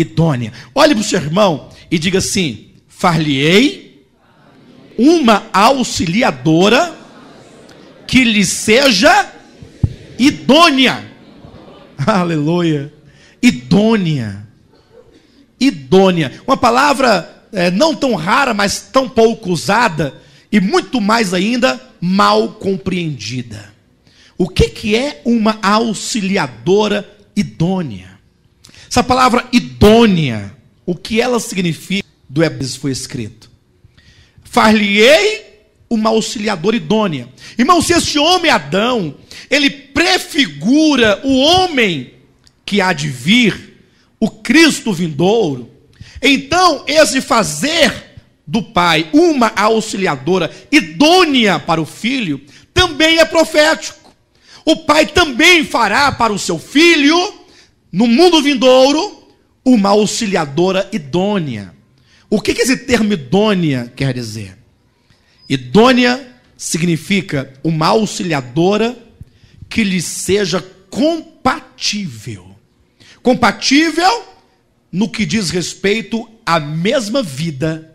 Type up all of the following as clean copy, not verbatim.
idônea. Olhe para o seu irmão e diga assim: far-lhe-ei uma auxiliadora que lhe seja idônea. Aleluia. Idônea. Idônea. Uma palavra não tão rara, mas tão pouco usada, e muito mais ainda, mal compreendida. O que é uma auxiliadora idônea? Essa palavra idônea, o que ela significa? Do hebraico foi escrito: far-lhe-ei uma auxiliadora idônea. Irmão, se este homem Adão, ele prefigura o homem que há de vir, o Cristo vindouro, então esse fazer do pai uma auxiliadora idônea para o filho também é profético. O pai também fará para o seu filho, no mundo vindouro, uma auxiliadora idônea. O que esse termo idônea quer dizer? Idônea significa uma auxiliadora que lhe seja compatível. Compatível no que diz respeito à mesma vida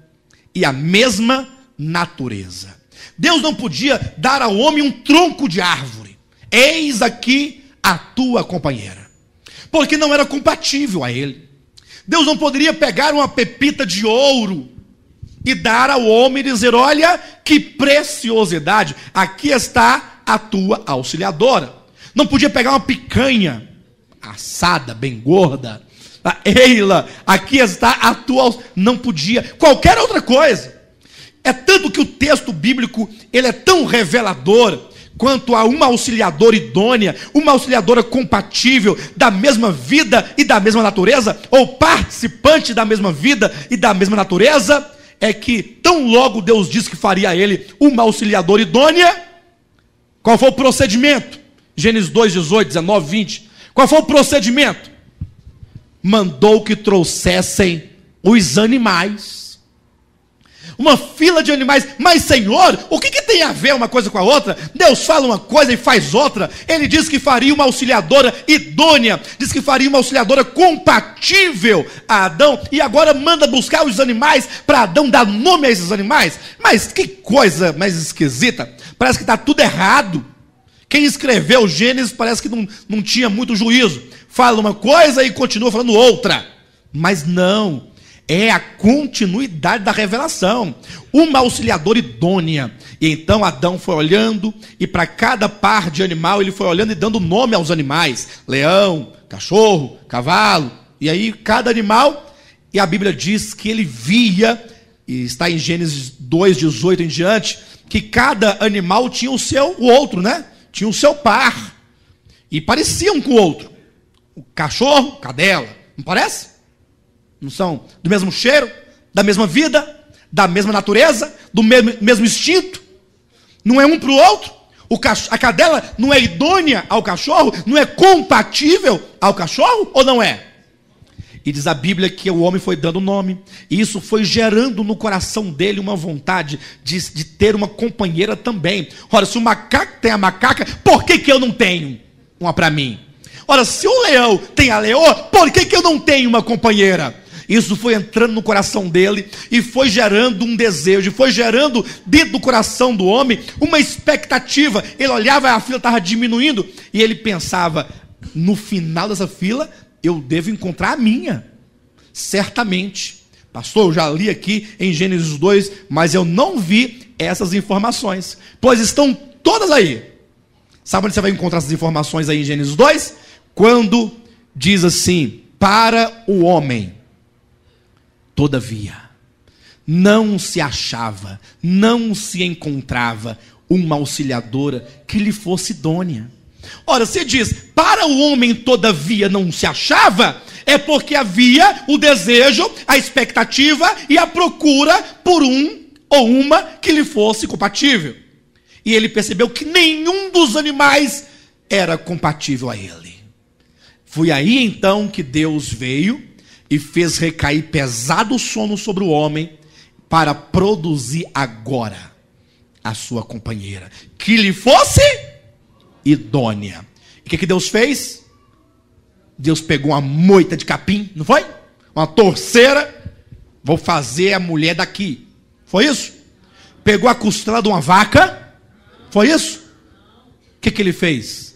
e à mesma natureza. Deus não podia dar ao homem um tronco de árvore. Eis aqui a tua companheira, porque não era compatível a ele. Deus não poderia pegar uma pepita de ouro e dar ao homem e dizer: olha que preciosidade, aqui está a tua auxiliadora. Não podia pegar uma picanha assada, bem gorda, Eila, aqui está a tua... Não podia, qualquer outra coisa. É tanto que o texto bíblico, ele é tão revelador quanto a uma auxiliadora idônea, uma auxiliadora compatível, da mesma vida e da mesma natureza, ou participante da mesma vida e da mesma natureza, é que tão logo Deus disse que faria a ele uma auxiliadora idônea. Qual foi o procedimento? Gênesis 2, 18, 19, 20. Qual foi o procedimento? Mandou que trouxessem os animais. Uma fila de animais. Mas Senhor, o que tem a ver uma coisa com a outra? Deus fala uma coisa e faz outra. Ele diz que faria uma auxiliadora idônea, diz que faria uma auxiliadora compatível a Adão, e agora manda buscar os animais para Adão dar nome a esses animais. Mas que coisa mais esquisita. Parece que está tudo errado. Quem escreveu Gênesis parece que não tinha muito juízo. Fala uma coisa e continua falando outra. Mas não, é a continuidade da revelação. Uma auxiliadora idônea. E então Adão foi olhando, e para cada par de animal ele foi olhando e dando nome aos animais: leão, cachorro, cavalo. E aí cada animal, e a Bíblia diz que ele via, e está em Gênesis 2, 18 em diante, que cada animal tinha o outro, né? Tinha o seu par, e pareciam um com o outro. O cachorro, cadela, não parece? Não são do mesmo cheiro, da mesma vida, da mesma natureza, do mesmo instinto? Não é um para o outro? A cadela não é idônea ao cachorro? Não é compatível ao cachorro? Ou não é? E diz a Bíblia que o homem foi dando nome, e isso foi gerando no coração dele uma vontade de ter uma companheira também. Ora, se o macaco tem a macaca, por que eu não tenho uma para mim? Ora, se o leão tem a leoa, por que eu não tenho uma companheira? Isso foi entrando no coração dele, e foi gerando um desejo, foi gerando dentro do coração do homem uma expectativa. Ele olhava, a fila estava diminuindo, e ele pensava: no final dessa fila eu devo encontrar a minha, certamente. Pastor, eu já li aqui em Gênesis 2, mas eu não vi essas informações, pois estão todas aí. Sabe onde você vai encontrar essas informações aí em Gênesis 2? Quando diz assim: para o homem, todavia, não se achava, não se encontrava uma auxiliadora que lhe fosse idônea. Ora, se diz, para o homem todavia não se achava, é porque havia o desejo, a expectativa e a procura por um ou uma que lhe fosse compatível. E ele percebeu que nenhum dos animais era compatível a ele. Foi aí então que Deus veio e fez recair pesado sono sobre o homem, para produzir agora a sua companheira, que lhe fosse idônea. E o que Deus fez? Deus pegou uma moita de capim, não foi? uma torceira, vou fazer a mulher daqui. Foi isso? Pegou a costela de uma vaca, foi isso? O que ele fez?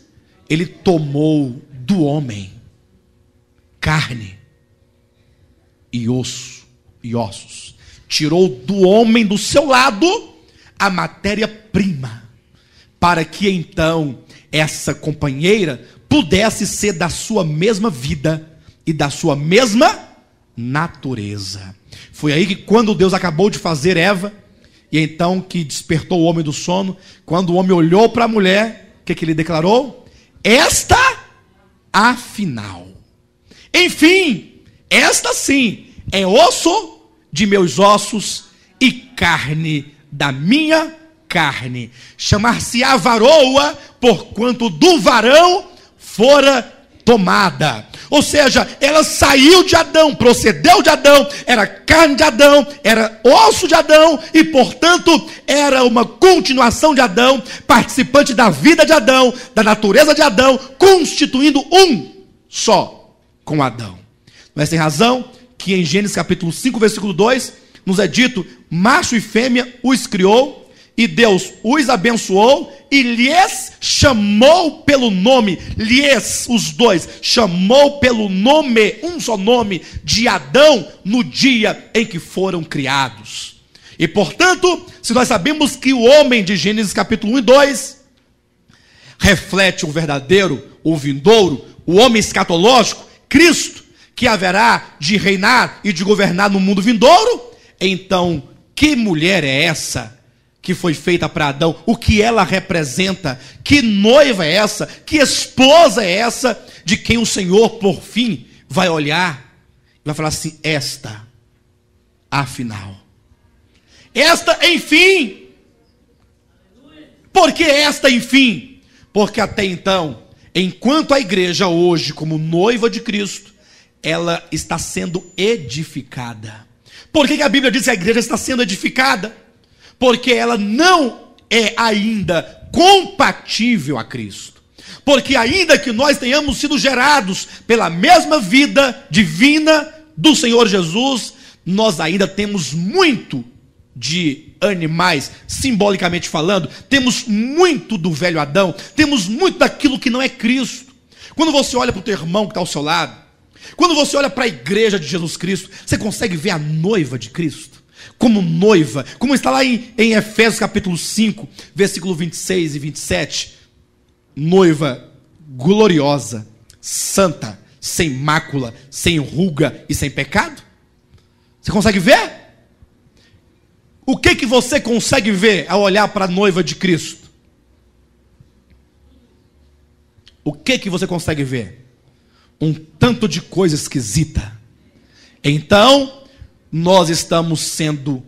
Ele tomou do homem carne e osso e ossos. Tirou do homem do seu lado a matéria-prima, para que então essa companheira pudesse ser da sua mesma vida e da sua mesma natureza. Foi aí que, quando Deus acabou de fazer Eva, e então que despertou o homem do sono, quando o homem olhou para a mulher, o que ele declarou? Esta, afinal, enfim, esta sim é osso de meus ossos e carne da minha carne. Chamar-se-á varoa, porquanto do varão fora tomada. Ou seja, ela saiu de Adão, procedeu de Adão, era carne de Adão, era osso de Adão, e portanto era uma continuação de Adão, participante da vida de Adão, da natureza de Adão, constituindo um só com Adão. Mas tem razão que em Gênesis capítulo 5, versículo 2, nos é dito: macho e fêmea os criou, e Deus os abençoou e lhes chamou pelo nome, lhes, os dois, chamou pelo nome, um só nome, de Adão, no dia em que foram criados. E portanto, se nós sabemos que o homem de Gênesis capítulo 1 e 2 reflete o verdadeiro, o vindouro, o homem escatológico, Cristo, que haverá de reinar e de governar no mundo vindouro, então, que mulher é essa que foi feita para Adão? O que ela representa? Que noiva é essa? Que esposa é essa de quem o Senhor, por fim, vai olhar e vai falar assim: esta, afinal, esta, enfim. Por que esta, enfim? Porque até então, enquanto a igreja hoje, como noiva de Cristo, ela está sendo edificada. Por que a Bíblia diz que a igreja está sendo edificada? Porque ela não é ainda compatível a Cristo. Porque ainda que nós tenhamos sido gerados pela mesma vida divina do Senhor Jesus, nós ainda temos muito de animais, simbolicamente falando, temos muito do velho Adão, temos muito daquilo que não é Cristo. Quando você olha para o teu irmão que está ao seu lado, quando você olha para a igreja de Jesus Cristo, você consegue ver a noiva de Cristo como noiva, como está lá em Efésios capítulo 5, versículo 26 e 27, noiva gloriosa, santa, sem mácula, sem ruga e sem pecado. Você consegue ver? O que você consegue ver ao olhar para a noiva de Cristo? O que você consegue ver? Um tanto de coisa esquisita. Então, nós estamos sendo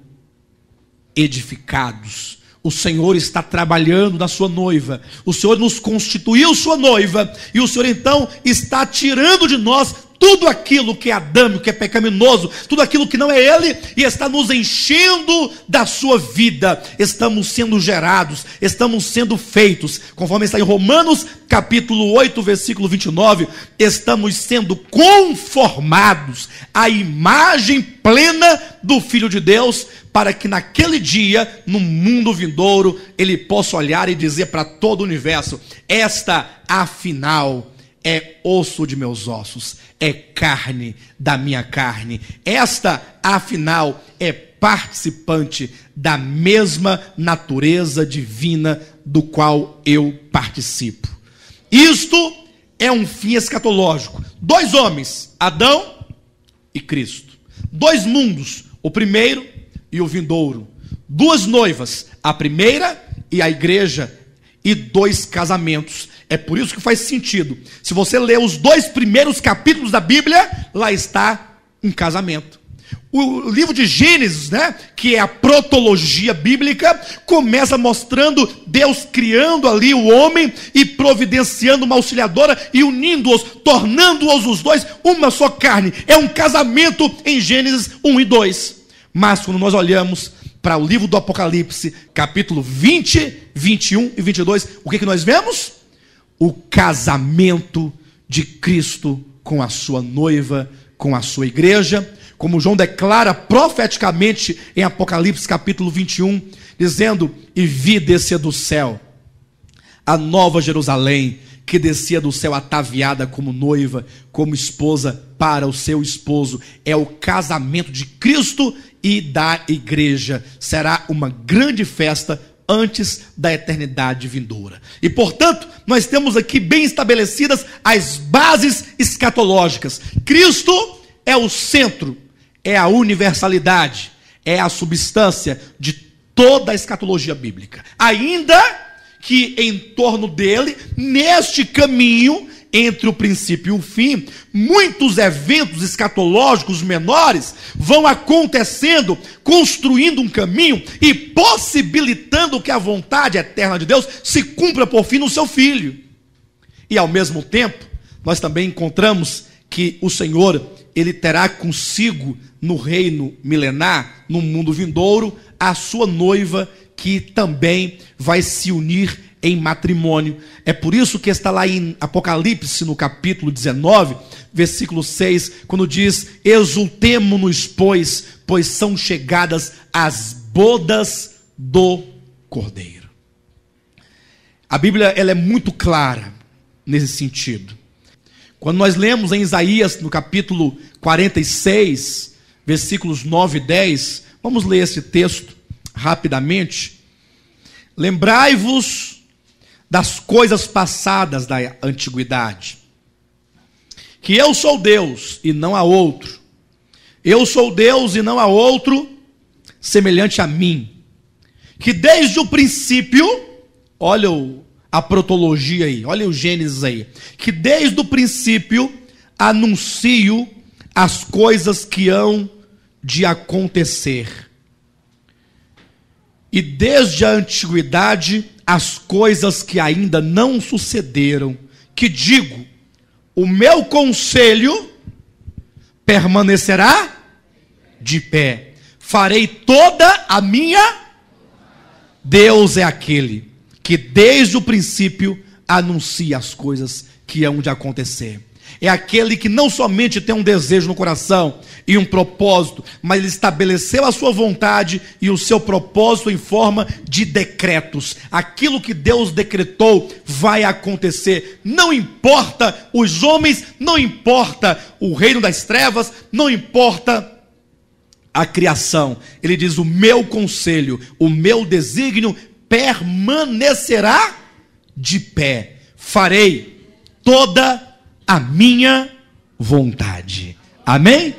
edificados. O Senhor está trabalhando na sua noiva. O Senhor nos constituiu sua noiva. E o Senhor então está tirando de nós tudo aquilo que é adâmico, que é pecaminoso, tudo aquilo que não é Ele, e está nos enchendo da sua vida. Estamos sendo gerados, estamos sendo feitos, conforme está em Romanos capítulo 8, versículo 29, estamos sendo conformados à imagem plena do Filho de Deus, para que naquele dia, no mundo vindouro, Ele possa olhar e dizer para todo o universo: esta, afinal, é osso de meus ossos, é carne da minha carne. Esta, afinal, é participante da mesma natureza divina do qual eu participo. Isto é um fim escatológico. Dois homens, Adão e Cristo. Dois mundos, o primeiro e o vindouro. Duas noivas, a primeira e a igreja, e dois casamentos. É por isso que faz sentido. Se você ler os 2 primeiros capítulos da Bíblia, lá está um casamento. O livro de Gênesis, que é a protologia bíblica, começa mostrando Deus criando ali o homem e providenciando uma auxiliadora e unindo-os, tornando-os os dois uma só carne. É um casamento em Gênesis 1 e 2. Mas quando nós olhamos para o livro do Apocalipse, capítulo 20, 21 e 22, o que nós vemos? O casamento de Cristo com a sua noiva, com a sua igreja, como João declara profeticamente em Apocalipse capítulo 21, dizendo: e vi descer do céu a nova Jerusalém, que descia do céu ataviada como noiva, como esposa para o seu esposo. É o casamento de Cristo e da igreja. Será uma grande festa antes da eternidade vindoura. E, portanto, nós temos aqui bem estabelecidas as bases escatológicas. Cristo é o centro, é a universalidade, é a substância de toda a escatologia bíblica. Ainda que em torno dele, neste caminho entre o princípio e o fim, muitos eventos escatológicos menores vão acontecendo, construindo um caminho e possibilitando que a vontade eterna de Deus se cumpra por fim no seu Filho. E ao mesmo tempo, nós também encontramos que o Senhor, ele terá consigo no reino milenar, no mundo vindouro, a sua noiva, que também vai se unir em matrimônio. É por isso que está lá em Apocalipse, no capítulo 19, versículo 6, quando diz: exultemo-nos, pois são chegadas as bodas do Cordeiro. A Bíblia, ela é muito clara nesse sentido. Quando nós lemos em Isaías, no capítulo 46, versículos 9 e 10, vamos ler esse texto rapidamente. Lembrai-vos das coisas passadas da antiguidade, que eu sou Deus e não há outro. Eu sou Deus e não há outro semelhante a mim. Que desde o princípio, olha a protologia aí, olha o Gênesis aí. Que desde o princípio anuncio as coisas que hão de acontecer. E desde a antiguidade, as coisas que ainda não sucederam, que digo, o meu conselho permanecerá de pé, farei toda a minha. Deus é aquele que desde o princípio anuncia as coisas que hão de acontecer. É aquele que não somente tem um desejo no coração e um propósito, mas ele estabeleceu a sua vontade e o seu propósito em forma de decretos. Aquilo que Deus decretou vai acontecer. Não importa os homens, não importa o reino das trevas, não importa a criação. Ele diz: o meu conselho, o meu desígnio permanecerá de pé. Farei toda a minha vontade. Amém?